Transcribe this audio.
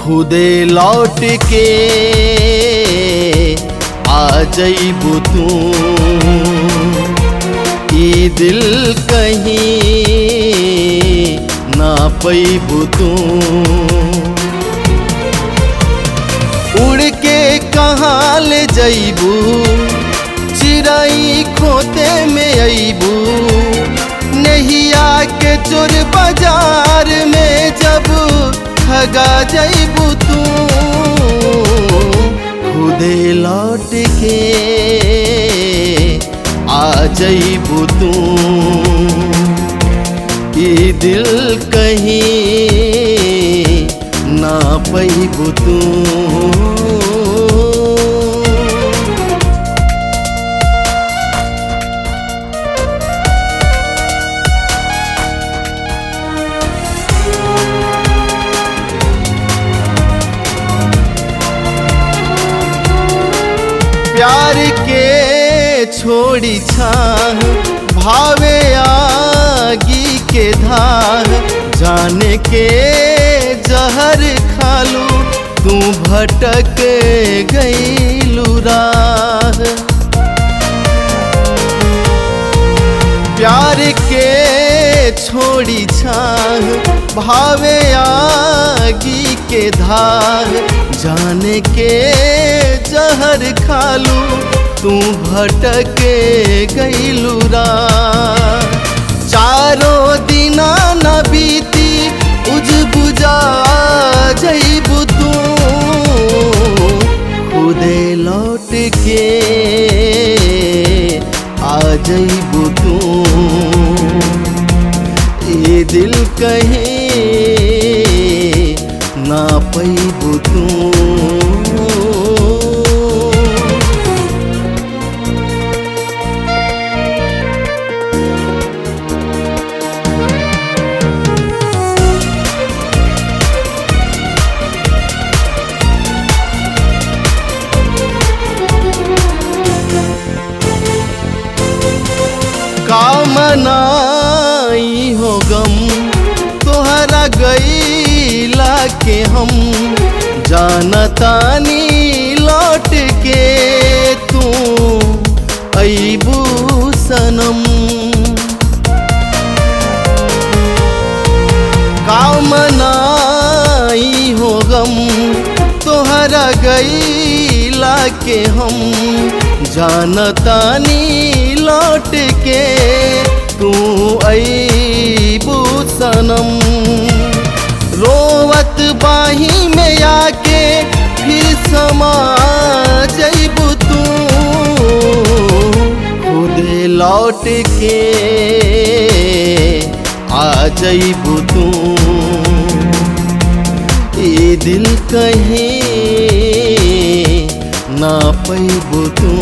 खुदे लौट के आ जइबू तू, ई दिल कहीं ना पैबू तू। उड़ के कहाँ ले जइबू, चिड़ै खोते में अइबू, नैया के चोर बाजार में जब ठगा जइबू तू। खुदे लौट के आ जइबू तू, ई दिल कहीं ना पैबू तू। प्यार के छोड़ी छाह, भावे आगी के धार, जाने के जहर खालू तू भटक गईलू राह। प्यार के छोड़ी छाह, भावे आगी के धार, जाने के जहर खालू तू भटक गईलू राह। चारों दिना न बीती उज बुझा जइबू तू, खुदे लौट के आ जइबू तू। ये दिल कहीं ना पैबू तू। कामनाई हो गम तोहरा गईला के हम, जानतानी लौट के तू अइबू सनम। कामनाई हो गम तोहरा गईला के हम, जानतानी लौट के तू अइबू सनम। रोवत बाही में आके फिर समा जइबू तू, खुदे लौट के आ जइबू तू। ये दिल कहीं ना पैबू तू।